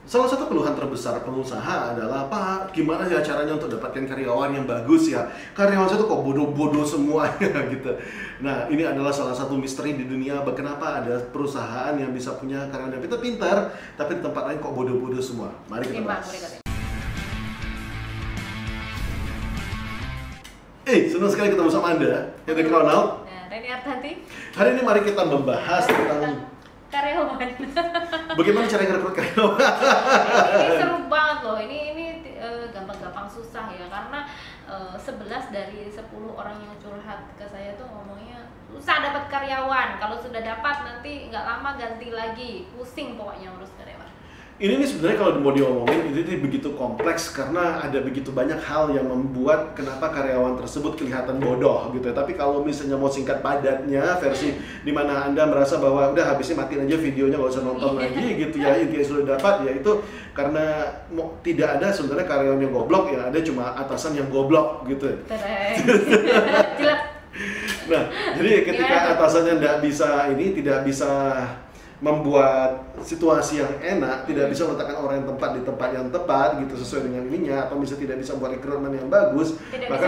Salah satu keluhan terbesar pengusaha adalah, Pak, gimana ya caranya untuk dapatkan karyawan yang bagus ya? Karyawan saya tuh kok bodoh-bodoh semuanya gitu. Nah, ini adalah salah satu misteri di dunia, kenapa ada perusahaan yang bisa punya karyawan yang pintar-pintar, tapi di tempat lain kok bodoh-bodoh semua. Mari kita bahas. Senang sekali ketemu sama Anda, Hendrik Ronald. Reni Artanti. Hari ini mari kita membahas tentang karyawan. Bagaimana cara merekrut karyawan? Ini seru banget loh. Ini gampang-gampang susah ya, karena 11 dari 10 orang yang curhat ke saya tuh ngomongnya susah dapat karyawan. Kalau sudah dapat nanti nggak lama ganti lagi, pusing pokoknya urus karyawan. Ini nih sebenarnya kalau mau diomongin ini begitu kompleks karena ada begitu banyak hal yang membuat kenapa karyawan tersebut kelihatan bodoh gitu ya. Tapi kalau misalnya mau singkat padatnya versi dimana Anda merasa bahwa udah habisnya matiin aja videonya, nggak usah nonton lagi gitu ya, intinya sudah dapat ya, itu karena tidak ada sebenarnya karyawan yang goblok, yang ada cuma atasan yang goblok gitu. Nah, jadi ketika atasannya tidak bisa membuat situasi yang enak, tidak bisa meletakkan orang yang tepat di tempat yang tepat gitu sesuai dengan ininya, atau tidak bisa membuat rekrutmen yang bagus, maka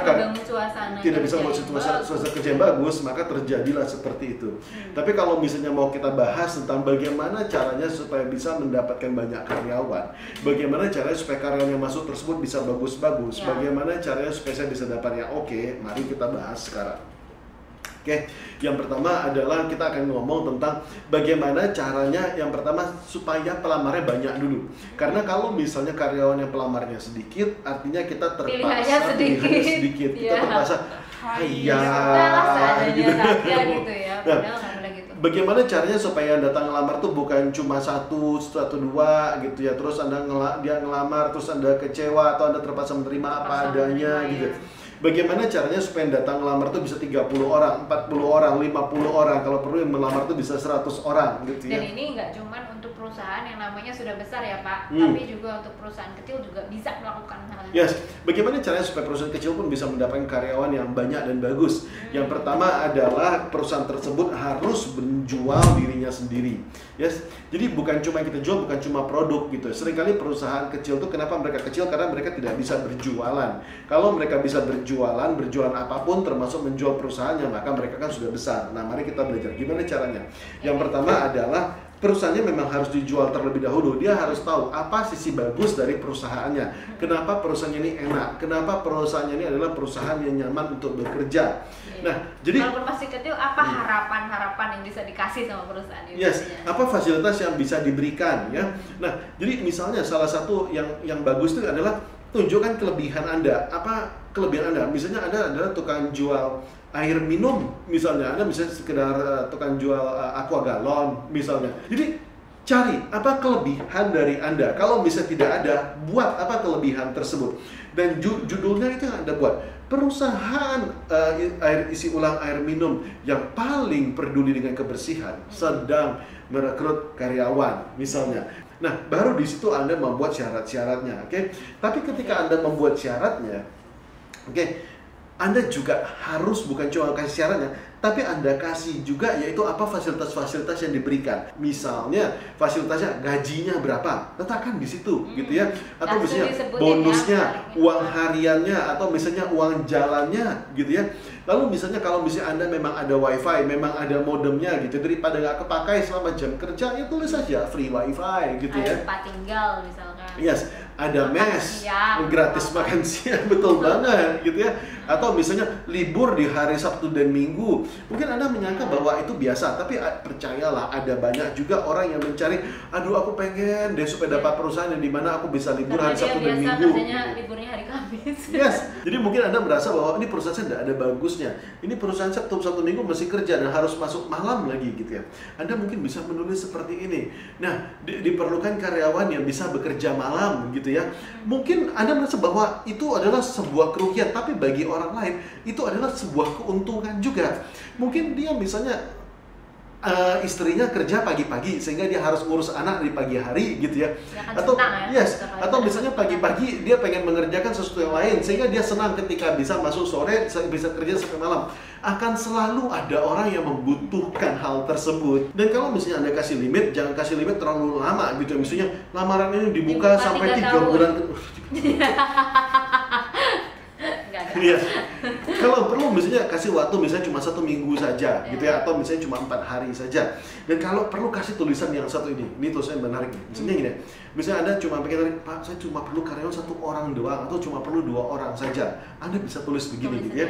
tidak bisa membuat suasana kerja yang bagus, maka terjadilah seperti itu. Tapi kalau misalnya mau kita bahas tentang bagaimana caranya supaya bisa mendapatkan banyak karyawan, bagaimana caranya supaya karyawan yang masuk tersebut bisa bagus-bagus, bagaimana caranya supaya saya bisa dapat yang oke, mari kita bahas sekarang. Oke, yang pertama adalah kita akan ngomong tentang bagaimana caranya yang pertama supaya pelamarnya banyak dulu. Karena kalau misalnya karyawan yang pelamarnya sedikit, artinya kita terpaksa pilihannya sedikit. Kita terpaksa, gitu ya. Nah, bagaimana caranya supaya datang ngelamar tuh bukan cuma satu dua gitu ya, terus dia ngelamar terus Anda kecewa atau Anda terpaksa menerima apa adanya gitu. Bagaimana caranya supaya yang datang ngelamar tuh bisa 30 orang, 40 orang, 50 orang, kalau perlu yang melamar tuh bisa 100 orang gitu ya. Dan ini nggak cuma untuk perusahaan yang namanya sudah besar ya Pak, tapi juga untuk perusahaan kecil juga bisa melakukan hal ini. Yes, bagaimana caranya supaya perusahaan kecil pun bisa mendapatkan karyawan yang banyak dan bagus? Yang pertama adalah perusahaan tersebut harus menjual dirinya sendiri. Yes, jadi bukan cuma yang kita jual, bukan cuma produk gitu. Seringkali perusahaan kecil tuh kenapa mereka kecil? Karena mereka tidak bisa berjualan. Kalau mereka bisa berjualan apapun termasuk menjual perusahaannya, maka mereka kan sudah besar. Nah, mari kita belajar gimana caranya. Yang pertama adalah perusahaannya memang harus dijual terlebih dahulu. Dia harus tahu apa sisi bagus dari perusahaannya. Kenapa perusahaannya ini enak? Kenapa perusahaannya ini adalah perusahaan yang nyaman untuk bekerja? Nah, jadi walaupun masih kecil, apa harapan-harapan yang bisa dikasih sama perusahaan ini? Yes, apa fasilitas yang bisa diberikan ya? Nah, jadi misalnya salah satu yang bagus itu adalah tunjukkan kelebihan Anda. Apa kelebihan Anda? Misalnya Anda adalah tukang jual air minum, misalnya Anda misalnya sekedar tukang jual aqua galon misalnya. Jadi cari apa kelebihan dari Anda. Kalau misalnya tidak ada, buat apa kelebihan tersebut. Dan judulnya itu yang Anda buat. Perusahaan isi ulang air minum yang paling peduli dengan kebersihan sedang merekrut karyawan misalnya. Nah, baru di situ Anda membuat syarat-syaratnya, oke? Tapi ketika Anda membuat syaratnya, oke, Anda juga harus bukan cuma kasih syaratnya, tapi Anda kasih juga yaitu apa fasilitas-fasilitas yang diberikan. Misalnya fasilitasnya gajinya berapa, letakkan di situ gitu ya. Atau misalnya bonusnya, uang hariannya, atau misalnya uang jalannya gitu ya. Lalu misalnya kalau misalnya Anda memang ada wifi, memang ada modemnya gitu, daripada nggak kepakai selama jam kerja, ya tulis saja free wifi gitu ya. Ada tempat tinggal misalkan. Yes, ada mes, gratis makan siang, betul banget gitu ya. Atau misalnya libur di hari Sabtu dan Minggu. Mungkin Anda menyangka bahwa itu biasa, tapi percayalah ada banyak juga orang yang mencari, aduh aku pengen deh supaya dapat perusahaan yang dimana aku bisa libur hari Sabtu dan Minggu. Kerjanya liburnya hari Kamis. Yes, jadi mungkin Anda merasa bahwa ini perusahaan saya tidak ada bagusnya. Ini perusahaan Sabtu Minggu masih kerja dan harus masuk malam lagi gitu ya. Anda mungkin bisa menulis seperti ini. Nah, diperlukan karyawan yang bisa bekerja malam gitu ya. Mungkin Anda merasa bahwa itu adalah sebuah kerugian, tapi bagi orang lain itu adalah sebuah keuntungan juga. Mungkin dia misalnya istrinya kerja pagi-pagi sehingga dia harus ngurus anak di pagi hari gitu ya. kan Atau senang ya, atau misalnya pagi-pagi dia pengen mengerjakan sesuatu yang lain sehingga dia senang ketika bisa masuk sore, bisa kerja sampai malam. Akan selalu ada orang yang membutuhkan hal tersebut. Dan kalau misalnya Anda kasih limit, jangan kasih limit terlalu lama gitu. Misalnya lamaran ini dibuka sampai 3 bulan. Iya. Kalau perlu misalnya kasih waktu misalnya cuma 1 minggu saja gitu ya, atau misalnya cuma 4 hari saja. Dan kalau perlu kasih tulisan yang satu ini tulisan yang menarik nih. Misalnya gini, misalnya Anda cuma pengen Pak, saya cuma perlu karyawan 1 orang doang atau cuma perlu 2 orang saja. Anda bisa tulis begini gitu ya.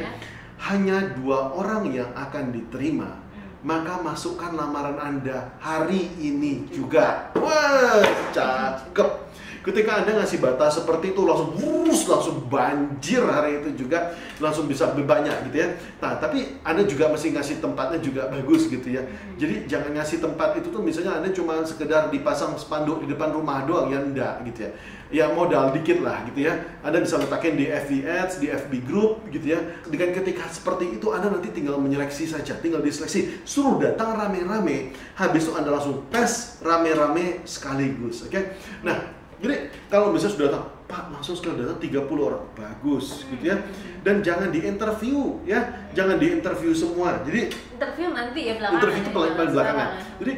Hanya 2 orang yang akan diterima. Maka masukkan lamaran Anda hari ini juga. Wah, cakep. Ketika Anda ngasih batas seperti itu langsung banjir hari itu juga, langsung bisa banyak gitu ya. Nah, tapi Anda juga mesti ngasih tempatnya juga bagus gitu ya. Jadi jangan ngasih tempat itu tuh misalnya Anda cuma sekedar dipasang spanduk di depan rumah doang, ya enggak gitu ya. Ya modal dikit lah gitu ya. Anda bisa letakin di FB Ads, di FB Group gitu ya. Dengan ketika seperti itu Anda nanti tinggal menyeleksi saja, tinggal diseleksi, suruh datang rame-rame. Habis itu Anda langsung tes rame-rame sekaligus, oke? Nah, jadi kalau misalnya sudah datang, Pak, langsung sekali datang 30 orang, bagus gitu ya. Dan jangan diinterview ya, jangan diinterview semua. Jadi interview nanti ya belakangan. Interview itu paling belakangan. Jadi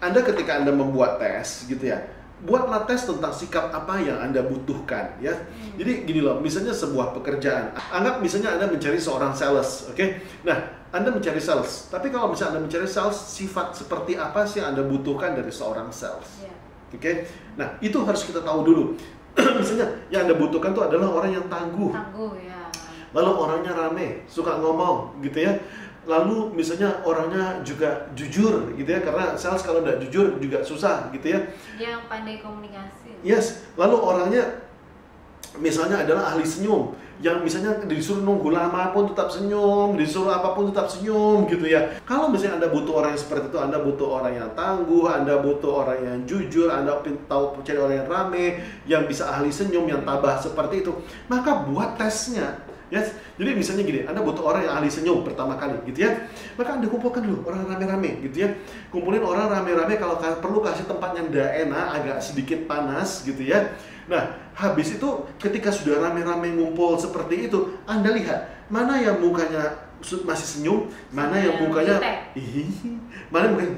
Anda ketika Anda membuat tes gitu ya, buatlah tes tentang sikap apa yang Anda butuhkan ya. Jadi gini loh, misalnya sebuah pekerjaan, anggap misalnya Anda mencari seorang sales, oke? Nah, Anda mencari sales, tapi kalau misalnya Anda mencari sales, sifat seperti apa sih yang Anda butuhkan dari seorang sales? Oke, nah itu harus kita tahu dulu. Misalnya yang Anda butuhkan itu adalah orang yang tangguh. Ya. Lalu orangnya rame, suka ngomong gitu ya. Lalu misalnya orangnya juga jujur gitu ya, karena sales kalau nggak jujur juga susah gitu ya. Yang pandai komunikasi. Yes, lalu orangnya misalnya adalah ahli senyum, yang misalnya disuruh nunggu lama pun tetap senyum, disuruh apapun tetap senyum gitu ya. Kalau misalnya Anda butuh orang yang seperti itu, Anda butuh orang yang tangguh, Anda butuh orang yang jujur, Anda tahu cari orang yang rame, yang bisa ahli senyum, yang tabah seperti itu, maka buat tesnya. Yes. Jadi misalnya gini, Anda butuh orang yang ahli senyum pertama kali gitu ya, maka Anda kumpulkan dulu orang rame-rame gitu ya. Kumpulin orang rame-rame, kalau perlu kasih tempat yang tidak enak, agak sedikit panas gitu ya. Nah, habis itu ketika sudah rame-rame ngumpul seperti itu, Anda lihat mana yang mukanya masih senyum, mana yang mukanya mana mukanya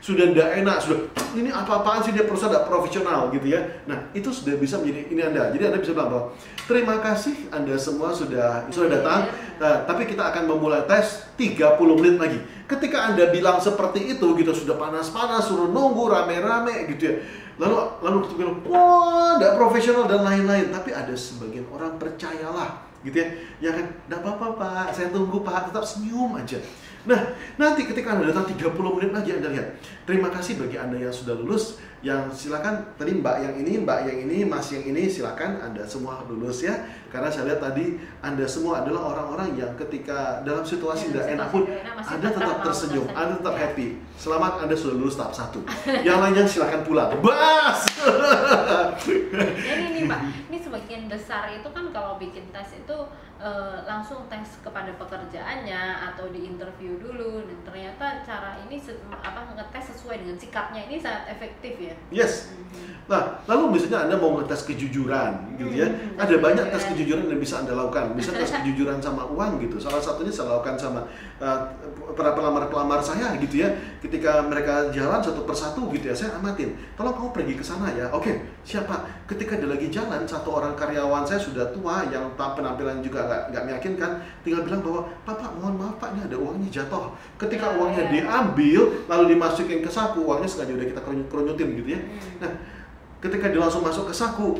sudah tidak enak, sudah ini apa-apaan sih, dia perusahaan tidak profesional gitu ya. Nah, itu sudah bisa menjadi ini Anda. Jadi Anda bisa bilang bahwa terima kasih Anda semua sudah datang. Nah, tapi kita akan memulai tes 30 menit lagi. Ketika Anda bilang seperti itu gitu, sudah panas-panas, suruh nunggu rame-rame gitu ya. Lalu kita bilang, wah, tidak profesional dan lain-lain. Tapi ada sebagian orang percayalah, gitu ya. Ya kan, tidak apa-apa Pak, saya tunggu Pak, tetap senyum aja. Nah, nanti ketika Anda datang 30 menit lagi, Anda lihat, terima kasih bagi Anda yang sudah lulus. Yang silakan tadi Mbak yang ini, Mas yang ini, silakan Anda semua lulus ya. Karena saya lihat tadi Anda semua adalah orang-orang yang ketika dalam situasi tidak enak pun Anda tetap tersenyum, Anda tetap happy. Selamat, Anda sudah lulus tahap 1. Yang lainnya silakan pulang. Bas. Ini Pak, ini sebagian besar itu kan kalau bikin tes itu langsung tes kepada pekerjaannya atau di interview dulu, dan ternyata cara ini ngetes sesuai dengan sikapnya ini sangat efektif ya. Yes. Nah, lalu misalnya Anda mau ngetes kejujuran gitu ya. Ada banyak tes kejujuran yang bisa Anda lakukan. Bisa tes kejujuran sama uang gitu. Salah satunya saya lakukan sama para pelamar-pelamar saya gitu ya. Ketika mereka jalan satu persatu gitu ya, saya amatin. Tolong kamu pergi ke sana ya. Oke, siapa? Ketika dia lagi jalan, satu orang karyawan saya sudah tua yang penampilan juga nggak meyakinkan, tinggal bilang bahwa, Pak, mohon maaf Pak, ini ada uangnya jatuh. Ketika uangnya diambil, lalu dimasukin ke saku, uangnya sengaja udah kita kerunyutin gitu ya. Nah, ketika dia langsung masuk ke saku,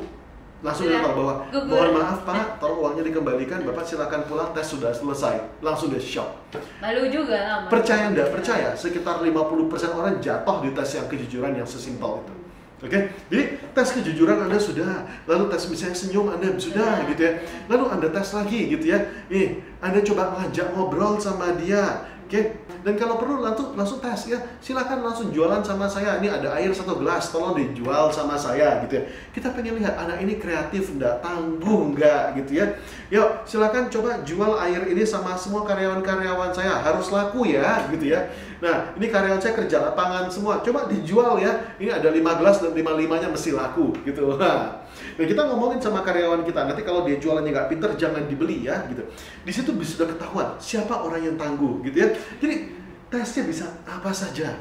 langsung dia tahu bahwa, mohon maaf Pak, tolong uangnya dikembalikan, Bapak silakan pulang, tes sudah selesai. Langsung dia shock. Malu juga. Percaya enggak percaya, sekitar 50% orang jatuh di tes yang kejujuran yang sesimpel itu. Oke, jadi tes kejujuran Anda sudah, lalu tes misalnya senyum Anda sudah gitu ya, lalu Anda tes lagi gitu ya, Anda coba ngajak ngobrol sama dia, oke, dan kalau perlu langsung tes ya, silakan langsung jualan sama saya, ini ada air 1 gelas, tolong dijual sama saya gitu ya. Kita pengen lihat anak ini kreatif enggak, tangguh enggak gitu ya. Yuk, silakan coba jual air ini sama semua karyawan-karyawan saya, harus laku ya gitu ya. Nah, ini karyawan saya kerja lapangan semua, coba dijual ya. Ini ada 5 gelas dan 5-5-nya mesti laku gitu. Nah, kita ngomongin sama karyawan kita, nanti kalau dia jualannya nggak pinter jangan dibeli ya gitu. Di situ sudah ketahuan siapa orang yang tangguh gitu ya. Jadi tesnya bisa apa saja.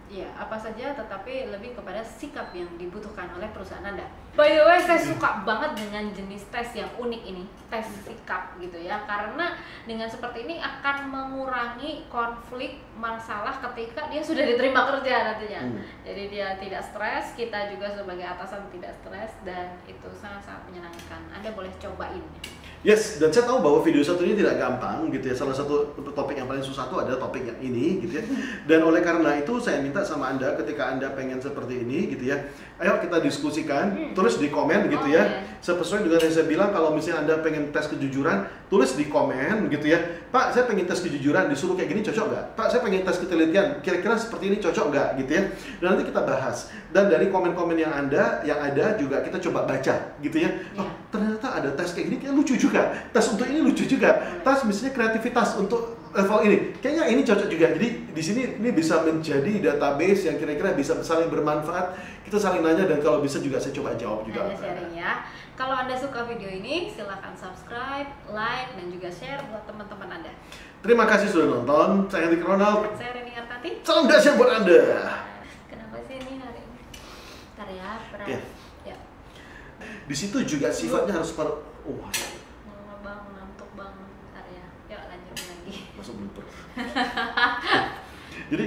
Iya, apa saja, tetapi lebih kepada sikap yang dibutuhkan oleh perusahaan Anda. By the way, saya suka banget dengan jenis tes yang unik ini, tes sikap gitu ya. Karena dengan seperti ini akan mengurangi konflik masalah ketika dia sudah diterima kerja nantinya. Jadi dia tidak stres, kita juga sebagai atasan tidak stres, dan itu sangat-sangat menyenangkan. Anda boleh cobain. Yes, dan saya tahu bahwa video satu ini tidak gampang gitu ya. Salah satu topik yang paling susah itu adalah topik yang ini gitu ya. Dan oleh karena itu saya minta sama Anda ketika Anda pengen seperti ini gitu ya, ayo kita diskusikan, tulis di komen gitu ya. Sesuai dengan yang saya bilang, kalau misalnya Anda pengen tes kejujuran, tulis di komen gitu ya. Pak, saya pengen tes kejujuran, disuruh kayak gini cocok nggak? Pak, saya pengen tes ketelitian, kira-kira seperti ini cocok nggak gitu ya. Dan nanti kita bahas. Dan dari komen-komen yang ada juga kita coba baca gitu ya. Oh, ternyata ada tes kayak gini, kayak lucu juga. Tes untuk ini lucu juga. Tes misalnya kreativitas untuk level ini, kayaknya ini cocok juga. Jadi di sini ini bisa menjadi database yang kira-kira bisa saling bermanfaat. Kita saling nanya dan kalau bisa juga saya coba jawab juga. Anda sharing ya. Kalau Anda suka video ini, silahkan subscribe, like, dan juga share buat teman-teman Anda. Terima kasih sudah nonton. Saya Henry Ronald. Saya Reni Artati. Salam dahsyat buat Anda. Kenapa sih ini hari ini? Ntar ya, berat. Ya. Ya. Di situ juga sifatnya harus Bang, ngantuk bang. Ntar ya. Yuk lanjutin lagi. masuk blooper. Jadi